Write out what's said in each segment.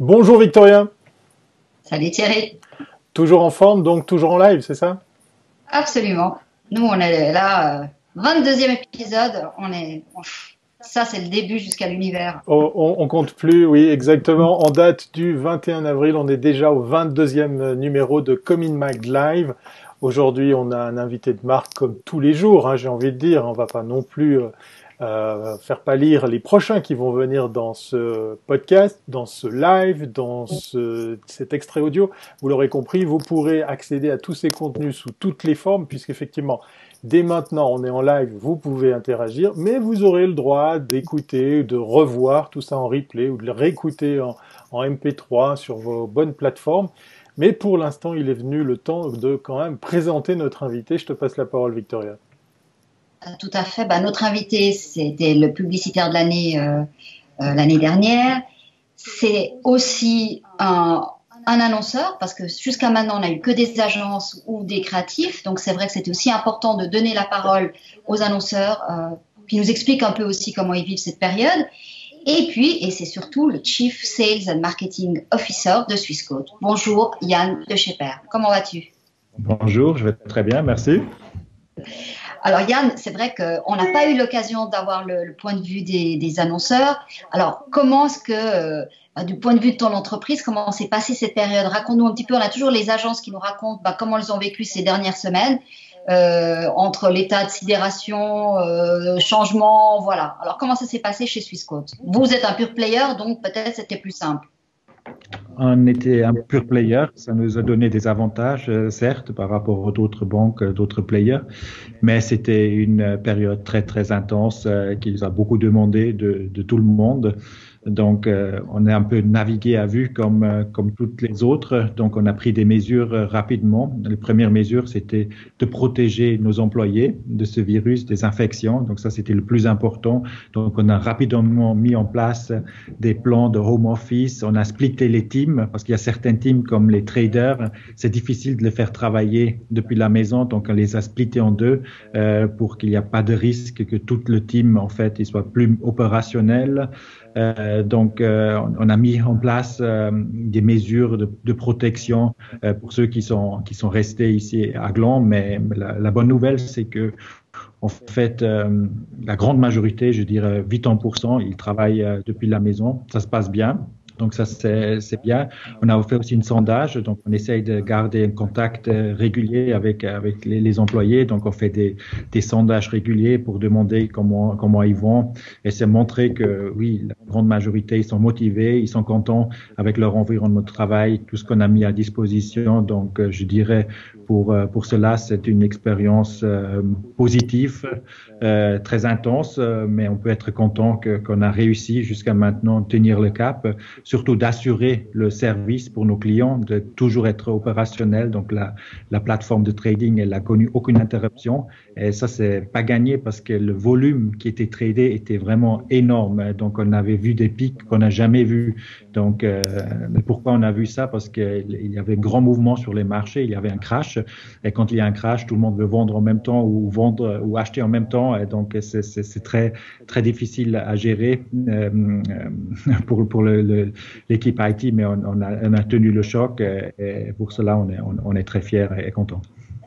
Bonjour Victoria, Salut Thierry. toujours en forme, donc toujours en live, c'est ça? Absolument. Nous, on est là, 22e épisode. Ça, c'est le début jusqu'à l'univers. Oh, on compte plus, oui, exactement. En date du 21 avril, on est déjà au 22e numéro de Coming Mag Live. Aujourd'hui, on a un invité de marque comme tous les jours, hein, j'ai envie de dire. On va pas non plus faire pâlir les prochains qui vont venir dans ce podcast, dans ce live, cet extrait audio. Vous l'aurez compris, vous pourrez accéder à tous ces contenus sous toutes les formes, puisqu'effectivement, dès maintenant, on est en live, vous pouvez interagir, mais vous aurez le droit d'écouter, de revoir tout ça en replay ou de le réécouter en MP3 sur vos bonnes plateformes. Mais pour l'instant, il est venu le temps de quand même présenter notre invité. Je te passe la parole, Victoria. Tout à fait. Bah, notre invité, c'était le publicitaire de l'année dernière. C'est aussi un annonceur, parce que jusqu'à maintenant, on n'a eu que des agences ou des créatifs. Donc, c'est vrai que c'était aussi important de donner la parole aux annonceurs qui nous expliquent un peu aussi comment ils vivent cette période. Et puis, et c'est surtout le Chief Sales and Marketing Officer de Swissquote. Bonjour Yann de Schepper. Comment vas-tu? Bonjour, je vais très bien, merci. Alors Yann, c'est vrai qu'on n'a pas eu l'occasion d'avoir le point de vue des annonceurs. Alors comment est-ce que, du point de vue de ton entreprise, comment s'est passée cette période? Raconte-nous un petit peu. On a toujours les agences qui nous racontent comment elles ont vécu ces dernières semaines, entre l'état de sidération, changement, voilà. Alors comment ça s'est passé chez Swissquote? Vous êtes un pure player, donc peut-être c'était plus simple. On était un pure player, ça nous a donné des avantages, certes, par rapport aux d'autres banques, d'autres players, mais c'était une période très, très intense qui nous a beaucoup demandé de tout le monde. Donc, on est un peu navigué à vue comme toutes les autres. Donc, on a pris des mesures rapidement. Les premières mesures, c'était de protéger nos employés de ce virus, des infections. Donc, ça, c'était le plus important. Donc, on a rapidement mis en place des plans de home office. On a splitté les teams parce qu'il y a certains teams comme les traders, c'est difficile de les faire travailler depuis la maison. Donc, on les a splittés en deux pour qu'il n'y ait pas de risque que tout le team, en fait, il soit plus opérationnel. On a mis en place des mesures de protection pour ceux qui sont restés ici à Gland. Mais la bonne nouvelle, c'est que en fait, la grande majorité, je dirais 80%, ils travaillent depuis la maison. Ça se passe bien. Donc ça, c'est bien. On a fait aussi une sondage. Donc on essaye de garder un contact régulier avec les employés. Donc on fait des sondages réguliers pour demander comment ils vont. Et c'est montrer que oui, la grande majorité, ils sont motivés, ils sont contents avec leur environnement de travail, tout ce qu'on a mis à disposition. Donc je dirais pour cela, c'est une expérience positive, très intense, mais on peut être content qu'on a réussi jusqu'à maintenant tenir le cap, surtout d'assurer le service pour nos clients, de toujours être opérationnel. Donc la plateforme de trading, elle a connu aucune interruption. Et ça, c'est pas gagné parce que le volume qui était tradé était vraiment énorme. Donc on avait vu des pics qu'on n'a jamais vus. Donc mais pourquoi on a vu ça? Parce qu'il y avait un grand mouvement sur les marchés, il y avait un crash. Et quand il y a un crash, tout le monde veut vendre en même temps ou vendre ou acheter en même temps. Et donc c'est très très difficile à gérer pour l'équipe IT, mais on a tenu le choc et pour cela on est très fiers et contents.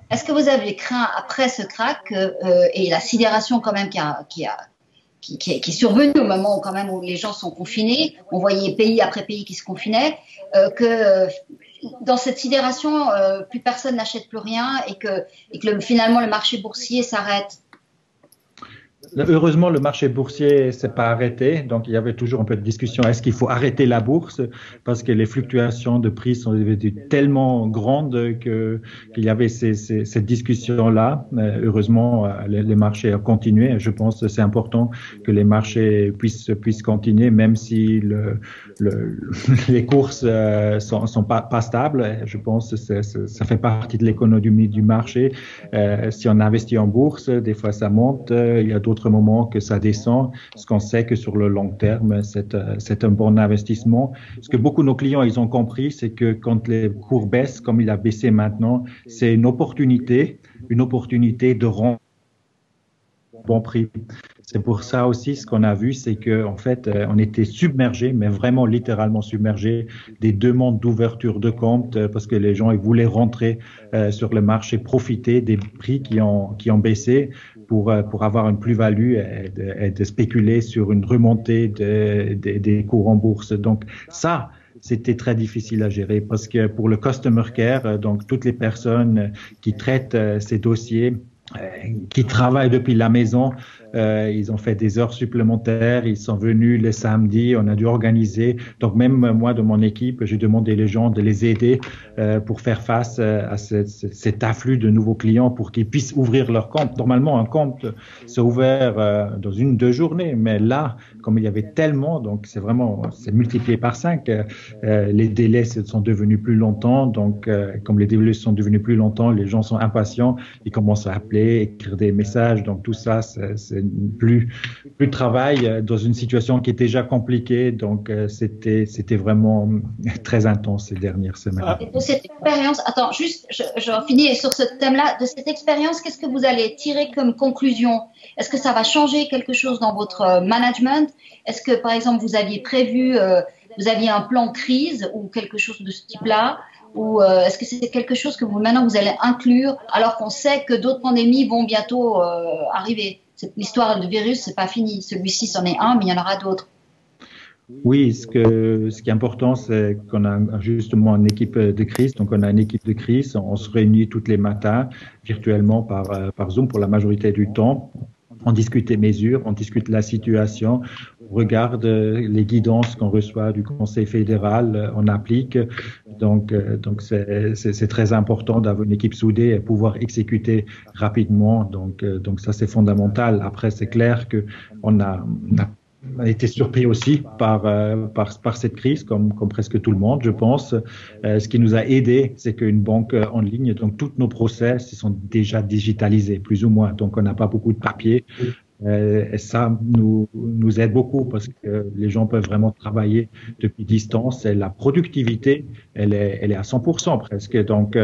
Est-ce que vous avez craint après ce crack et la sidération quand même qui est survenue au moment où, quand même, où les gens sont confinés, on voyait pays après pays qui se confinaient, que dans cette sidération, plus personne n'achète plus rien et que finalement le marché boursier s'arrête? Heureusement, le marché boursier s'est pas arrêté, donc il y avait toujours un peu de discussion. Est-ce qu'il faut arrêter la bourse parce que les fluctuations de prix sont devenues tellement grandes qu'il y avait cette discussion-là. Heureusement, les marchés ont continué. Je pense que c'est important que les marchés puissent continuer, même si les courses sont pas stables. Je pense que ça fait partie de l'économie du marché. Si on investit en bourse, des fois ça monte, il y a d'autres moments que ça descend. Ce qu'on sait que sur le long terme, c'est un bon investissement. Ce que beaucoup de nos clients ils ont compris, c'est que quand les cours baissent, comme il a baissé maintenant, c'est une opportunité de rendre bon prix. C'est pour ça aussi, ce qu'on a vu, c'est que en fait, on était submergés, mais vraiment littéralement submergés des demandes d'ouverture de compte parce que les gens ils voulaient rentrer sur le marché, profiter des prix qui ont baissé pour avoir une plus-value et de spéculer sur une remontée des cours en bourse. Donc ça, c'était très difficile à gérer parce que pour le customer care, donc toutes les personnes qui traitent ces dossiers, qui travaillent depuis la maison, ils ont fait des heures supplémentaires, ils sont venus le samedi, on a dû organiser. Donc même moi de mon équipe, j'ai demandé les gens de les aider pour faire face à cet afflux de nouveaux clients pour qu'ils puissent ouvrir leur compte. Normalement, un compte s'est ouvert dans 1-2 journées, mais là, comme il y avait tellement, donc c'est multiplié par 5. Les délais sont devenus plus longtemps, donc comme les délais sont devenus plus longtemps, les gens sont impatients, ils commencent à appeler, écrire des messages, donc tout ça, c'est plus de travail dans une situation qui est déjà compliquée, donc c'était vraiment très intense ces dernières semaines. Et de cette expérience, attends, juste, je finis sur ce thème-là, de cette expérience, qu'est-ce que vous allez tirer comme conclusion? Est-ce que ça va changer quelque chose dans votre management? Est-ce que, par exemple, vous aviez prévu, vous aviez un plan crise ou quelque chose de ce type-là? Ou est-ce que c'est quelque chose que maintenant vous allez inclure alors qu'on sait que d'autres pandémies vont bientôt arriver? L'histoire du virus, c'est pas fini. Celui-ci, c'en est un, mais il y en aura d'autres. Oui, ce qui est important, c'est qu'on a justement une équipe de crise. Donc, on a une équipe de crise. On se réunit tous les matins virtuellement par Zoom pour la majorité du temps. On discute les mesures, on discute la situation, on regarde les guidances qu'on reçoit du Conseil fédéral, on applique. Donc c'est très important d'avoir une équipe soudée et pouvoir exécuter rapidement. Donc ça c'est fondamental. Après c'est clair que on a été surpris aussi par cette crise, comme presque tout le monde, je pense. Ce qui nous a aidé, c'est qu'une banque en ligne, donc tous nos process, ils sont déjà digitalisés, plus ou moins. Donc, on n'a pas beaucoup de papier. Et ça nous aide beaucoup parce que les gens peuvent vraiment travailler depuis distance et la productivité, elle est à 100% presque. Donc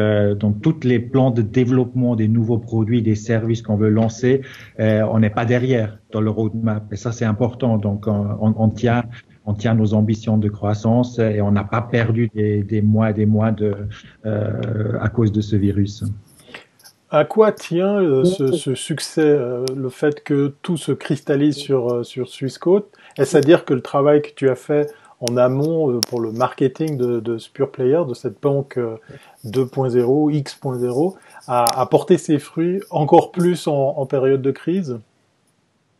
tous les plans de développement des nouveaux produits, des services qu'on veut lancer, on n'est pas derrière dans le roadmap. Et ça, c'est important. Donc, on tient nos ambitions de croissance et on n'a pas perdu des mois et des mois à cause de ce virus. À quoi tient ce succès, le fait que tout se cristallise sur Swissquote? Est-ce à dire que le travail que tu as fait en amont pour le marketing de SpurePlayer, de cette banque 2.0, X.0, a porté ses fruits encore plus en période de crise?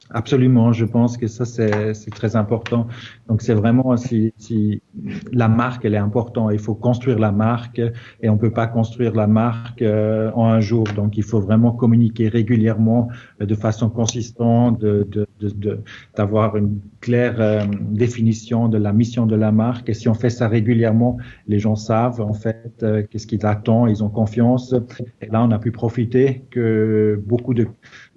Absolument, je pense que ça c'est très important. Donc c'est vraiment si la marque elle est importante, il faut construire la marque et on peut pas construire la marque en un jour. Donc il faut vraiment communiquer régulièrement de façon consistante, d'avoir une claire définition de la mission de la marque. Et si on fait ça régulièrement, les gens savent en fait qu'est-ce qu'ils attendent, ils ont confiance. Et là on a pu profiter que beaucoup de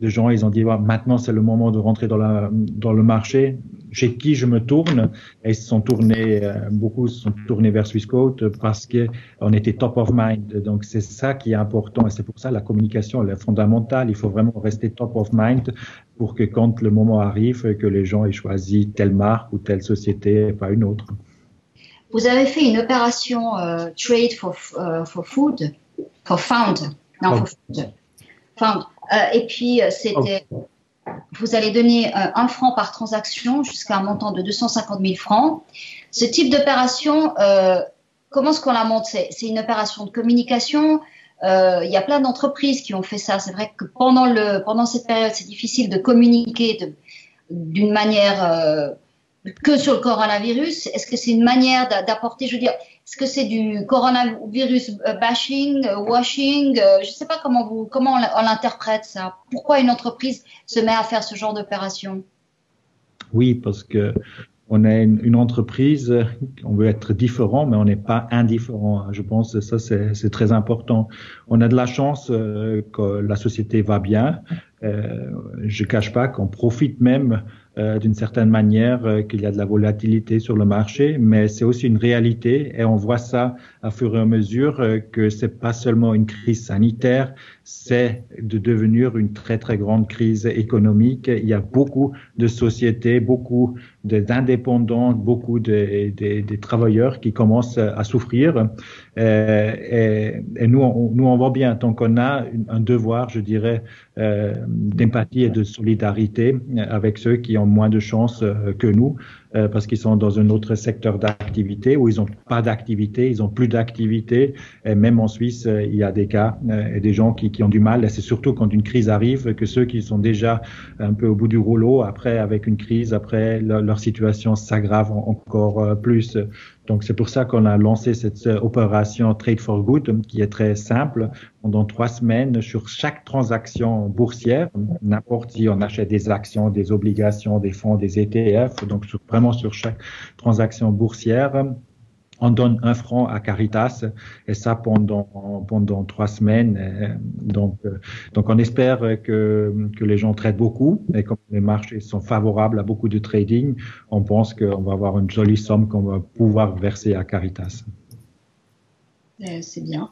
gens ils ont dit maintenant c'est le moment de rentrer dans le marché, chez qui je me tourne, et beaucoup se sont tournés vers Swissquote parce que on était top of mind. Donc c'est ça qui est important et c'est pour ça la communication elle est fondamentale. Il faut vraiment rester top of mind pour que quand le moment arrive, que les gens aient choisi telle marque ou telle société et pas une autre. Vous avez fait une opération trade for food, for found, non for food, found. Et puis c'était vous allez donner 1 franc par transaction jusqu'à un montant de 250 000 francs. Ce type d'opération, comment est-ce qu'on la monte? C'est une opération de communication. Il y a plein d'entreprises qui ont fait ça. C'est vrai que pendant cette période, c'est difficile de communiquer d'une manière que sur le coronavirus. Est-ce que c'est une manière d'apporter, je veux dire, est-ce que c'est du coronavirus bashing, washing? Je ne sais pas comment on l'interprète ça. Pourquoi une entreprise se met à faire ce genre d'opération? Oui, parce que on est une entreprise, on veut être différent, mais on n'est pas indifférent. Je pense que ça, c'est très important. On a de la chance que la société va bien. Je cache pas qu'on profite même d'une certaine manière qu'il y a de la volatilité sur le marché, mais c'est aussi une réalité et on voit ça à fur et à mesure que c'est pas seulement une crise sanitaire, c'est de devenir une très très grande crise économique. Il y a beaucoup de sociétés, beaucoup d'indépendants, beaucoup de travailleurs qui commencent à souffrir. Et nous, on voit bien, tant qu'on a un devoir, je dirais, d'empathie et de solidarité avec ceux qui ont moins de chance que nous, parce qu'ils sont dans un autre secteur d'activité où ils n'ont pas d'activité, ils ont plus d'activité. Et même en Suisse, il y a des cas et des gens qui ont du mal. Et c'est surtout quand une crise arrive que ceux qui sont déjà un peu au bout du rouleau, après, avec une crise, après, leur situation s'aggrave encore plus. Donc, c'est pour ça qu'on a lancé cette opération Trade for Good, qui est très simple. Pendant 3 semaines, sur chaque transaction boursière, n'importe si on achète des actions, des obligations, des fonds, des ETF, donc vraiment sur chaque transaction boursière, on donne 1 franc à Caritas et ça pendant 3 semaines. Donc on espère que les gens traitent beaucoup et comme les marchés sont favorables à beaucoup de trading, on pense qu'on va avoir une jolie somme qu'on va pouvoir verser à Caritas. C'est bien.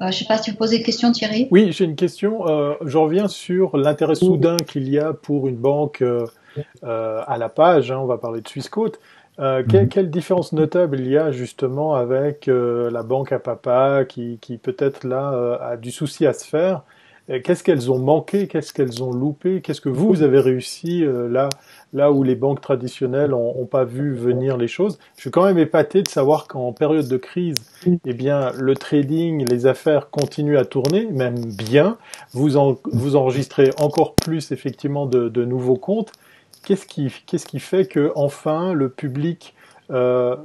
Je ne sais pas si tu veux poser une question, Thierry. Oui, j'ai une question. Je reviens sur l'intérêt soudain qu'il y a pour une banque à la page. On va parler de Swissquote. Quelle différence notable il y a justement avec la banque à papa qui peut-être là a du souci à se faire? Qu'est-ce qu'elles ont manqué? Qu'est-ce qu'elles ont loupé? Qu'est-ce que vous avez réussi là où les banques traditionnelles ont pas vu venir les choses? Je suis quand même épaté de savoir qu'en période de crise, eh bien le trading, les affaires continuent à tourner, même bien. Vous enregistrez encore plus effectivement de nouveaux comptes. Qu'est-ce qui fait que enfin le public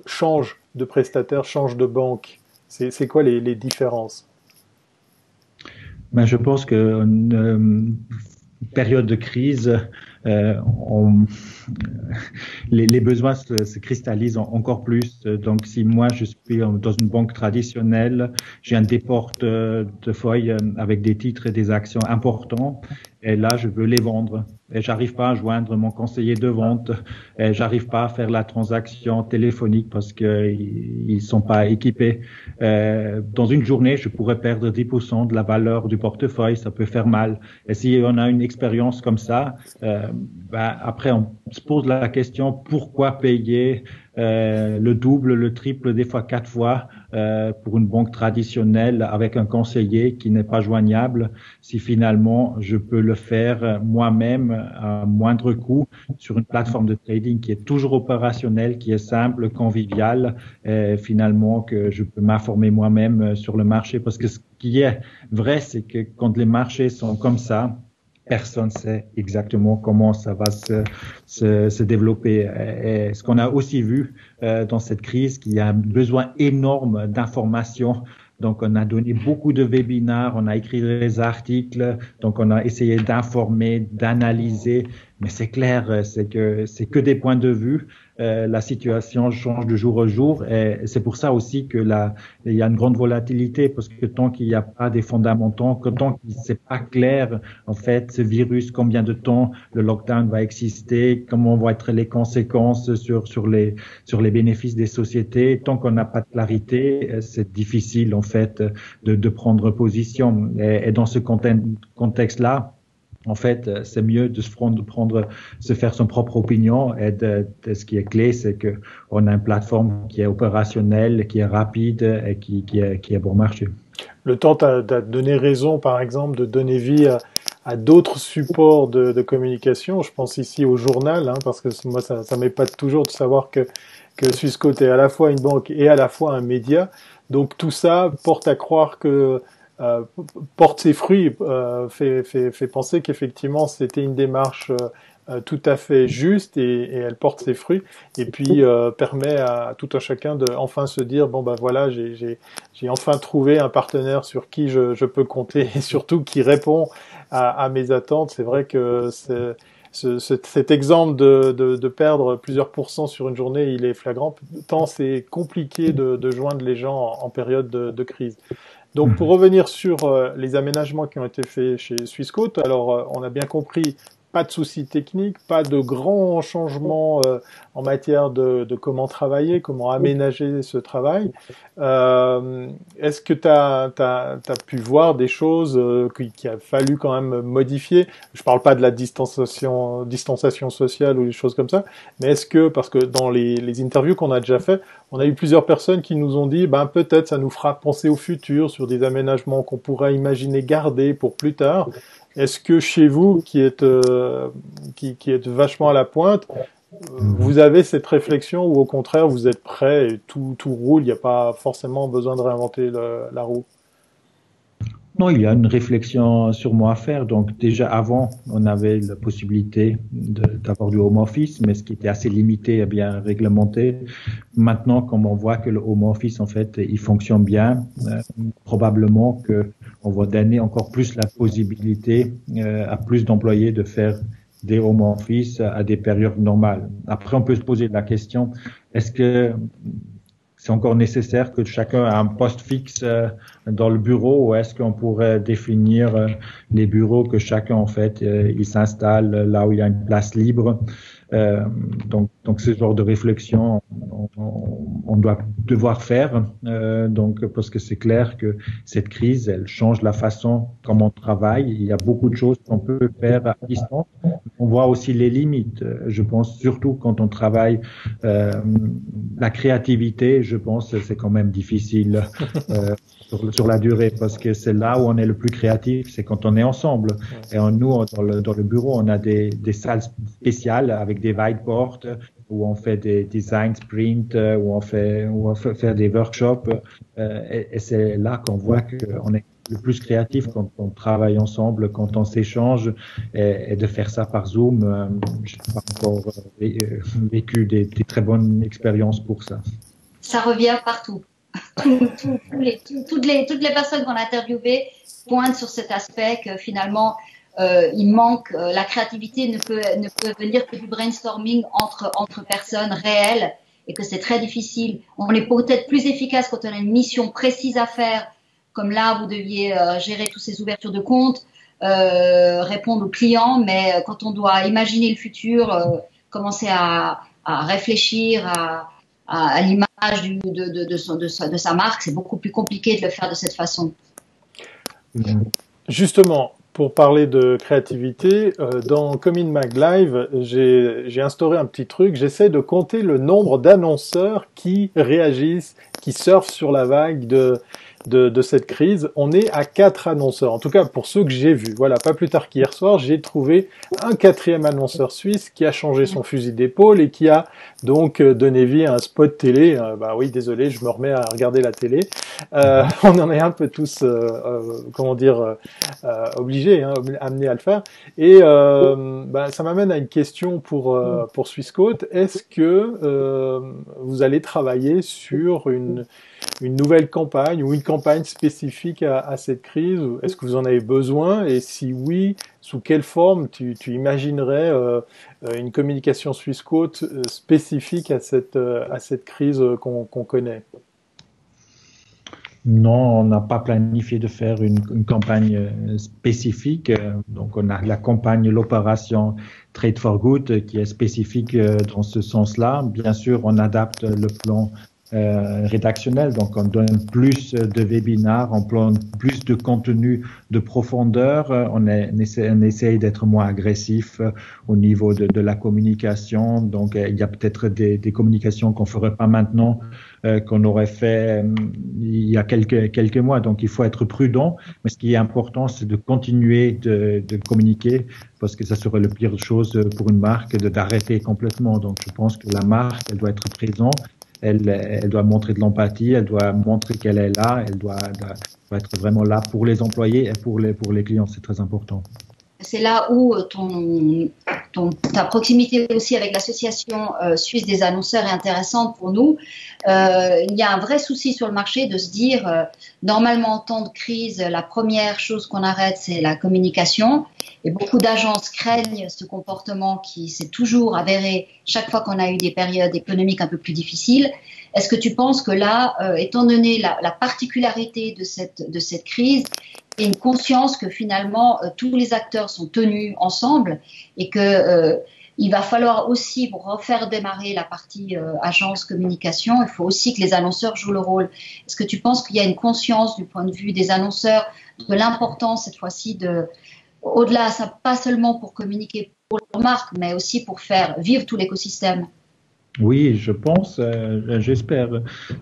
change de prestataire, change de banque? C'est quoi les différences? Ben, je pense qu'une période de crise, les besoins se cristallisent encore plus. Donc, si moi je suis dans une banque traditionnelle, j'ai un portefeuille avec des titres et des actions importants, et là je veux les vendre. Et j'arrive pas à joindre mon conseiller de vente, et j'arrive pas à faire la transaction téléphonique parce que ils sont pas équipés. Dans une journée, je pourrais perdre 10% de la valeur du portefeuille, ça peut faire mal. Et si on a une expérience comme ça, après on se pose la question pourquoi payer le double, le triple, des fois 4 fois pour une banque traditionnelle avec un conseiller qui n'est pas joignable, si finalement je peux le faire moi-même à moindre coût sur une plateforme de trading qui est toujours opérationnelle, qui est simple, conviviale, et finalement que je peux m'informer moi-même sur le marché. Parce que ce qui est vrai, c'est que quand les marchés sont comme ça, personne ne sait exactement comment ça va se développer. Et ce qu'on a aussi vu dans cette crise, qu'il y a un besoin énorme d'informations. Donc, on a donné beaucoup de webinaires, on a écrit des articles, donc on a essayé d'informer, d'analyser. Mais c'est clair, c'est que des points de vue. La situation change de jour au jour et c'est pour ça aussi que il y a une grande volatilité parce que tant qu'il n'y a pas des fondamentaux, que tant qu'il c'est pas clair, en fait, ce virus, combien de temps le lockdown va exister, comment vont être les conséquences sur les bénéfices des sociétés, tant qu'on n'a pas de clarité, c'est difficile, en fait, de prendre position. Et dans ce contexte-là, en fait, c'est mieux de se faire son propre opinion et ce qui est clé, c'est que on a une plateforme qui est opérationnelle, qui est rapide et qui est bon marché. Le temps t'a donné raison, par exemple, de donner vie à d'autres supports de communication. Je pense ici au journal, parce que moi, ça m'épate toujours de savoir que Swissquote est à la fois une banque et à la fois un média. Donc tout ça porte à croire que porte ses fruits, fait penser qu'effectivement c'était une démarche tout à fait juste et elle porte ses fruits et puis permet à tout un chacun de enfin se dire bon bah voilà j'ai enfin trouvé un partenaire sur qui je peux compter et surtout qui répond à mes attentes. C'est vrai que cet exemple de perdre plusieurs pourcents sur une journée, il est flagrant tant c'est compliqué de joindre les gens en période de crise. Donc, pour revenir sur les aménagements qui ont été faits chez Swissquote, alors on a bien compris pas de soucis techniques, pas de grands changements en matière de comment travailler, comment aménager ce travail. Est-ce que tu as pu voir des choses qu'il a fallu quand même modifier? Je parle pas de la distanciation sociale ou des choses comme ça, mais est-ce que, parce que dans les interviews qu'on a déjà fait, on a eu plusieurs personnes qui nous ont dit, ben peut-être ça nous fera penser au futur sur des aménagements qu'on pourrait imaginer garder pour plus tard. Est-ce que chez vous, qui êtes vachement à la pointe, vous avez cette réflexion ou au contraire vous êtes prêt et tout roule, il n'y a pas forcément besoin de réinventer la roue? Non, il y a une réflexion sûrement à faire. Donc déjà avant, on avait la possibilité d'avoir du home office, mais ce qui était assez limité et bien réglementé. Maintenant, comme on voit que le home office, en fait, il fonctionne bien, probablement que on va donner encore plus la possibilité à plus d'employés de faire des home office à des périodes normales. Après, on peut se poser la question, est-ce que c'est encore nécessaire que chacun ait un poste fixe dans le bureau ou est-ce qu'on pourrait définir les bureaux que chacun, en fait, il s'installe là où il y a une place libre? Donc ce genre de réflexion, on doit devoir faire. Donc parce que c'est clair que cette crise, elle change la façon comment on travaille. Il y a beaucoup de choses qu'on peut faire à distance. On voit aussi les limites. Je pense surtout quand on travaille la créativité. Je pense c'est quand même difficile sur la durée parce que c'est là où on est le plus créatif, c'est quand on est ensemble. Et nous dans le bureau, on a des salles spéciales avec des whiteboards où on fait des design sprints, où on fait faire des workshops. Et c'est là qu'on voit qu'on est le plus créatif quand on travaille ensemble, quand on s'échange, et de faire ça par Zoom. Je n'ai pas encore vécu des très bonnes expériences pour ça. Ça revient partout. Toutes les personnes qu'on a interviewées pointent sur cet aspect que finalement il manque, la créativité ne peut venir que du brainstorming entre personnes réelles et que c'est très difficile. On est peut-être plus efficace quand on a une mission précise à faire, comme là vous deviez gérer toutes ces ouvertures de compte, répondre aux clients, mais quand on doit imaginer le futur, commencer à réfléchir à l'image de sa marque, c'est beaucoup plus compliqué de le faire de cette façon. Justement, pour parler de créativité, dans Coming Mag Live, j'ai instauré un petit truc. J'essaie de compter le nombre d'annonceurs qui réagissent, qui surfent sur la vague de cette crise. On est à 4 annonceurs. En tout cas, pour ceux que j'ai vus. Voilà, pas plus tard qu'hier soir, j'ai trouvé un 4e annonceur suisse qui a changé son fusil d'épaule et qui a donc donné vie à un spot télé. Bah oui, désolé, je me remets à regarder la télé. On en est un peu tous, obligés, amenés à le faire. Et ça m'amène à une question pour Swissquote. Est-ce que vous allez travailler sur une nouvelle campagne ou une campagne spécifique à cette crise? Est-ce que vous en avez besoin? Et si oui, sous quelle forme tu imaginerais une communication Swissquote spécifique à cette crise qu'on connaît? Non, on n'a pas planifié de faire une campagne spécifique. Donc, on a la campagne, l'opération Trade for Good qui est spécifique dans ce sens-là. Bien sûr, on adapte le plan rédactionnel, donc on donne plus de webinars, on donne plus de contenu de profondeur, on essaye d'être moins agressif au niveau de la communication, donc il y a peut-être des communications qu'on ferait pas maintenant, qu'on aurait fait il y a quelques mois, donc il faut être prudent, mais ce qui est important, c'est de continuer de communiquer, parce que ça serait la pire chose pour une marque d'arrêter complètement, donc je pense que la marque, elle doit être présente. Elle doit montrer de l'empathie, elle doit montrer qu'elle est là, elle doit être vraiment là pour les employés et pour les clients, c'est très important. C'est là où ta proximité aussi avec l'association suisse des annonceurs est intéressante pour nous. Il y a un vrai souci sur le marché de se dire, normalement en temps de crise, la première chose qu'on arrête, c'est la communication. Et beaucoup d'agences craignent ce comportement qui s'est toujours avéré chaque fois qu'on a eu des périodes économiques un peu plus difficiles. Est-ce que tu penses que là, étant donné la particularité de cette crise, ait une conscience que finalement tous les acteurs sont tenus ensemble et que il va falloir aussi, pour refaire démarrer la partie agence communication, il faut aussi que les annonceurs jouent le rôle. Est-ce que tu penses qu'il y a une conscience du point de vue des annonceurs de l'importance cette fois-ci au-delà, ça pas seulement pour communiquer pour leur marque, mais aussi pour faire vivre tout l'écosystème? Oui, je pense, j'espère.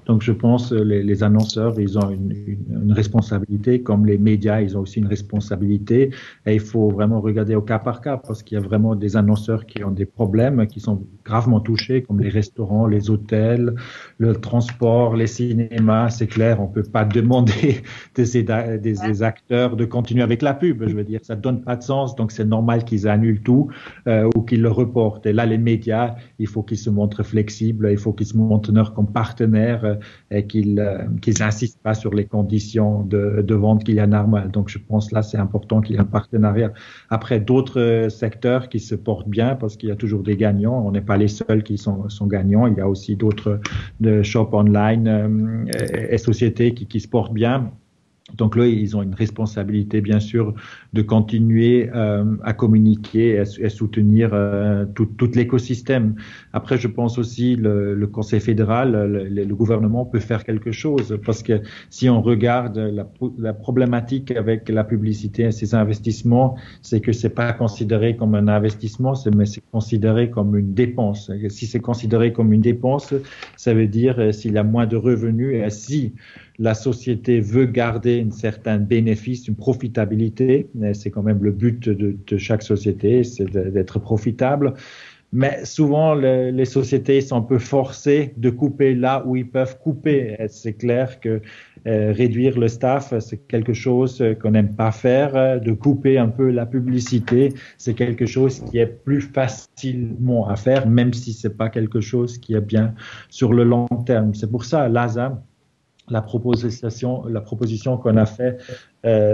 Donc, je pense les annonceurs, ils ont une responsabilité, comme les médias, ils ont aussi une responsabilité. Et il faut vraiment regarder au cas par cas, parce qu'il y a vraiment des annonceurs qui ont des problèmes, qui sont gravement touchés, comme les restaurants, les hôtels, le transport, les cinémas. C'est clair, on peut pas demander des acteurs de continuer avec la pub. Je veux dire, ça donne pas de sens. Donc, c'est normal qu'ils annulent tout ou qu'ils le reportent. Et là, les médias, il faut qu'ils se montrent flexibles, il faut qu'ils se montrent comme partenaires et qu'ils insistent pas sur les conditions de vente qu'il y a normales. Donc, je pense là, c'est important qu'il y ait un partenariat. Après, d'autres secteurs qui se portent bien parce qu'il y a toujours des gagnants. On n'est pas les seuls qui sont gagnants. Il y a aussi d'autres de shop online et sociétés qui se portent bien. Donc là, ils ont une responsabilité, bien sûr, de continuer à communiquer et soutenir tout l'écosystème. Après, je pense aussi le Conseil fédéral, le gouvernement peut faire quelque chose parce que si on regarde la problématique avec la publicité et ses investissements, c'est que c'est pas considéré comme un investissement, mais c'est considéré comme une dépense. Et si c'est considéré comme une dépense, ça veut dire s'il y a moins de revenus et si la société veut garder un certain bénéfice, une profitabilité. C'est quand même le but de chaque société, c'est d'être profitable. Mais souvent, les sociétés sont un peu forcées de couper là où ils peuvent couper. Et c'est clair que réduire le staff, c'est quelque chose qu'on n'aime pas faire. De couper un peu la publicité, c'est quelque chose qui est plus facilement à faire, même si c'est pas quelque chose qui est bien sur le long terme. C'est pour ça, l'ASA, la proposition qu'on a fait,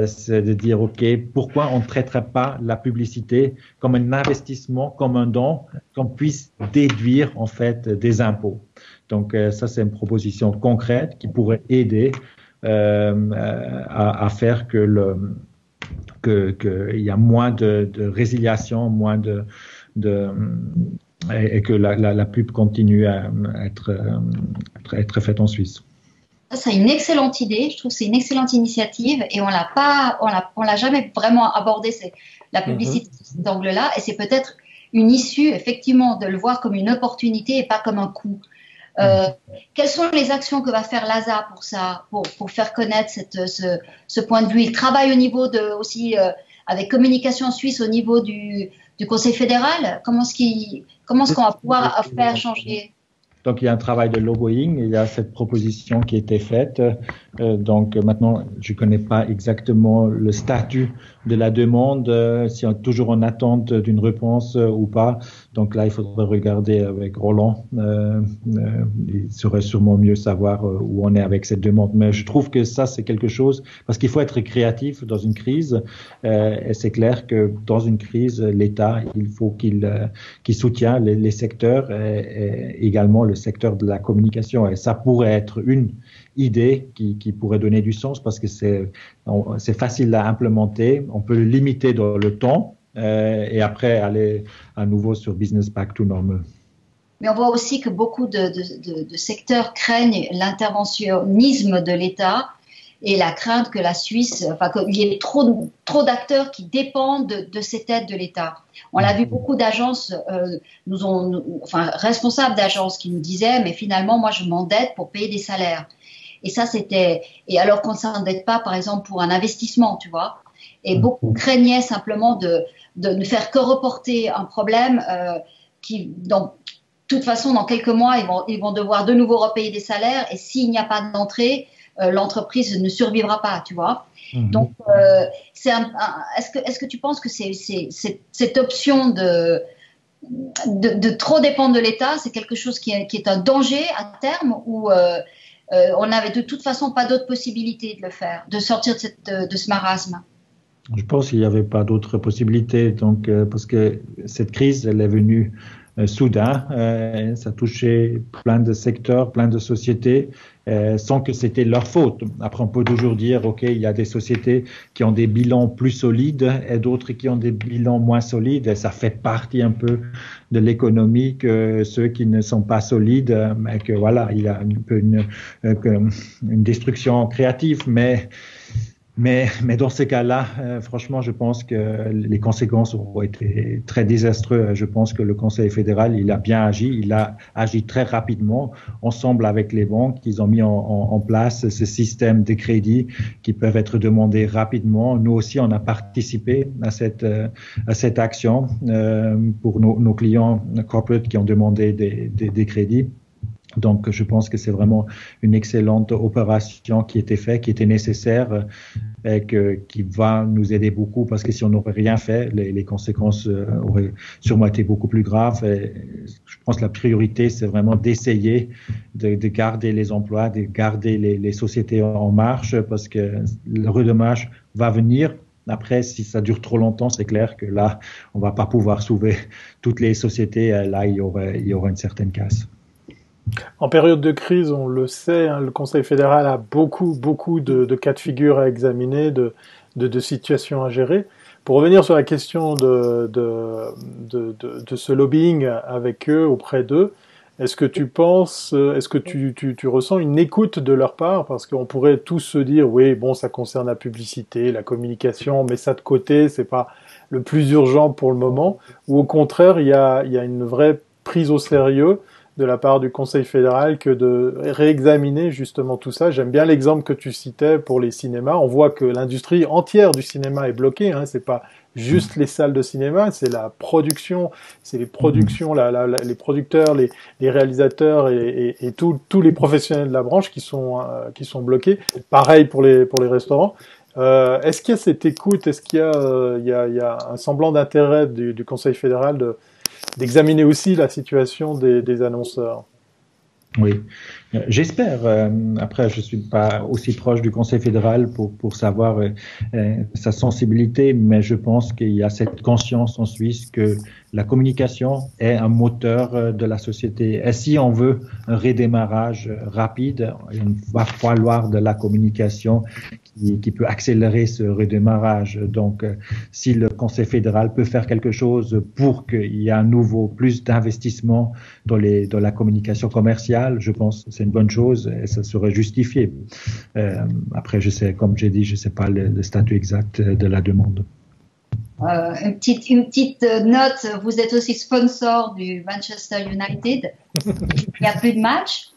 c'est de dire, OK, pourquoi on ne traiterait pas la publicité comme un investissement, comme un don, qu'on puisse déduire, en fait, des impôts. Donc, ça, c'est une proposition concrète qui pourrait aider à faire qu'il y a moins de résiliation, moins et que la pub continue à être faite en Suisse. C'est une excellente idée. Je trouve que c'est une excellente initiative et on l'a jamais vraiment abordé la publicité sous cet angle-là. Et c'est peut-être une issue, effectivement, de le voir comme une opportunité et pas comme un coût. Quelles sont les actions que va faire l'ASA pour ça, pour faire connaître ce point de vue? Il travaille au niveau aussi avec Communication Suisse au niveau du Conseil fédéral. Comment est-ce qu'on va pouvoir faire changer? Donc, il y a un travail de lobbying, il y a cette proposition qui a été faite. Donc, maintenant, je connais pas exactement le statut de la demande, si on est toujours en attente d'une réponse ou pas. Donc là, il faudrait regarder avec Roland. Il saurait sûrement mieux savoir où on est avec cette demande. Mais je trouve que ça, c'est quelque chose, parce qu'il faut être créatif dans une crise. Et c'est clair que dans une crise, l'État, il faut qu'il soutient les secteurs et également le secteur de la communication. Et ça pourrait être une idée qui pourrait donner du sens parce que c'est facile à implémenter. On peut le limiter dans le temps et après aller à nouveau sur business back to normal. Mais on voit aussi que beaucoup de secteurs craignent l'interventionnisme de l'État et la crainte que la Suisse, qu'il y ait trop d'acteurs qui dépendent de cette aide de l'État. On l'a vu, beaucoup d'agences responsables d'agences qui nous disaient, mais finalement, moi, je m'endette pour payer des salaires. Et ça, et alors qu'on ne s'endette pas, par exemple, pour un investissement, tu vois. Et beaucoup craignaient simplement de ne faire que reporter un problème qui, de toute façon, dans quelques mois, ils vont devoir de nouveau repayer des salaires. Et s'il n'y a pas d'entrée, l'entreprise ne survivra pas, tu vois. Donc, est-ce que tu penses que cette option de trop dépendre de l'État, c'est quelque chose qui est un danger à terme ou on n'avait de toute façon pas d'autre possibilité de le faire, de sortir de ce marasme? Je pense qu'il n'y avait pas d'autre possibilité, donc parce que cette crise, elle est venue soudain. Ça touchait plein de secteurs, plein de sociétés, sans que c'était leur faute. Après, on peut toujours dire, OK, il y a des sociétés qui ont des bilans plus solides et d'autres qui ont des bilans moins solides. Et ça fait partie un peu de l'économie que ceux qui ne sont pas solides, mais que voilà, il y a un peu une destruction créative, mais dans ces cas-là, franchement, je pense que les conséquences ont été très désastreuses. Je pense que le Conseil fédéral, il a bien agi. Il a agi très rapidement, ensemble avec les banques. Ils ont mis en place ce système de crédit qui peuvent être demandés rapidement. Nous aussi, on a participé à cette action pour nos clients corporate qui ont demandé des crédits. Donc, je pense que c'est vraiment une excellente opération qui était faite, qui était nécessaire et qui va nous aider beaucoup parce que si on n'aurait rien fait, les conséquences auraient sûrement été beaucoup plus graves. Et je pense que la priorité, c'est vraiment d'essayer de garder les emplois, de garder les sociétés en marche parce que le redémarrage va venir. Après, si ça dure trop longtemps, c'est clair que là, on va pas pouvoir sauver toutes les sociétés. Là, il y aura une certaine casse. En période de crise, on le sait, hein, le Conseil fédéral a beaucoup de cas de figure à examiner, de situations à gérer. Pour revenir sur la question de ce lobbying avec eux, auprès d'eux, est-ce que tu ressens une écoute de leur part? Parce qu'on pourrait tous se dire, oui, bon, ça concerne la publicité, la communication, mais ça de côté, c'est pas le plus urgent pour le moment. Ou au contraire, il y a une vraie prise au sérieux de la part du Conseil fédéral que de réexaminer justement tout ça. J'aime bien l'exemple que tu citais pour les cinémas. On voit que l'industrie entière du cinéma est bloquée. Hein. C'est pas juste les salles de cinéma, c'est la production, c'est les productions, les producteurs, les réalisateurs et tous les professionnels de la branche qui sont bloqués. Pareil pour les restaurants. Est-ce qu'il y a cette écoute? Est-ce qu'il y a un semblant d'intérêt du Conseil fédéral d'examiner aussi la situation des annonceurs? Oui, j'espère. Après, je suis pas aussi proche du Conseil fédéral pour savoir sa sensibilité, mais je pense qu'il y a cette conscience en Suisse que la communication est un moteur de la société. Et si on veut un redémarrage rapide, il va falloir de la communication qui peut accélérer ce redémarrage. Donc, si le Conseil fédéral peut faire quelque chose pour qu'il y ait à nouveau plus d'investissement dans la communication commerciale, je pense que c'est une bonne chose et ça serait justifié. Après, comme j'ai dit, je sais pas le statut exact de la demande. Une petite note, vous êtes aussi sponsor du Manchester United. Il n'y a plus de match,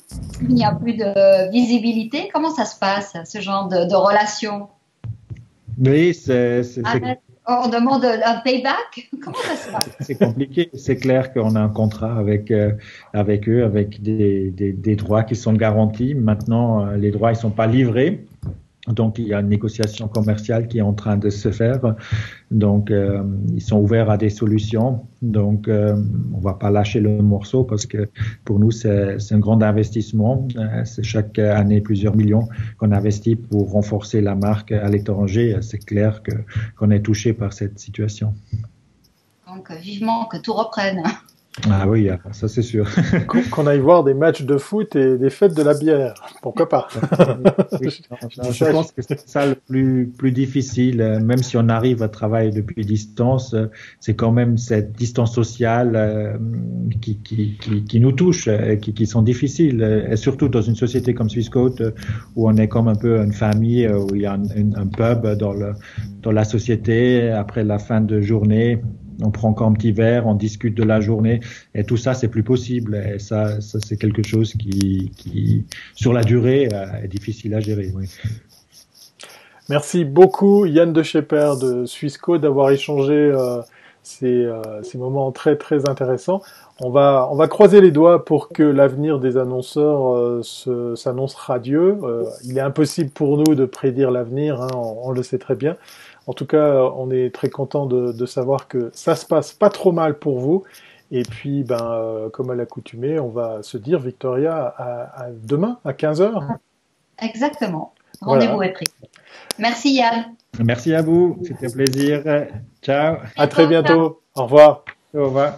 il n'y a plus de visibilité. Comment ça se passe, ce genre de relation? Oui, on demande un payback. Comment ça se passe? C'est compliqué. C'est clair qu'on a un contrat avec eux, avec des droits qui sont garantis. Maintenant, les droits ils sont pas livrés. Donc, il y a une négociation commerciale qui est en train de se faire. Donc, ils sont ouverts à des solutions. Donc, on va pas lâcher le morceau parce que pour nous, c'est un grand investissement. C'est chaque année plusieurs millions qu'on investit pour renforcer la marque à l'étranger. C'est clair qu'on est touché par cette situation. Donc, vivement que tout reprenne. Ah oui, ça c'est sûr. Qu'on aille voir des matchs de foot et des fêtes de la bière. Pourquoi pas? Je pense que c'est ça le plus difficile. Même si on arrive à travailler depuis distance, c'est quand même cette distance sociale qui nous touche, qui sont difficiles. Et surtout dans une société comme Swissquote où on est comme un peu une famille, où il y a un pub dans la société. Après la fin de journée, on prend encore un petit verre, on discute de la journée et tout ça, c'est plus possible. Et ça c'est quelque chose qui sur la durée, est difficile à gérer. Oui. Merci beaucoup Yann De Schepper de Swissquote d'avoir échangé ces moments très très intéressants. On va croiser les doigts pour que l'avenir des annonceurs s'annonce radieux. Il est impossible pour nous de prédire l'avenir, hein, on le sait très bien. En tout cas, on est très content de savoir que ça se passe pas trop mal pour vous. Et puis, comme à l'accoutumée, on va se dire, Victoria, à demain, à 15h. Exactement. Rendez-vous est pris. Merci Yann. Merci à vous. C'était un plaisir. Ciao. À très bientôt. Au revoir. Au revoir.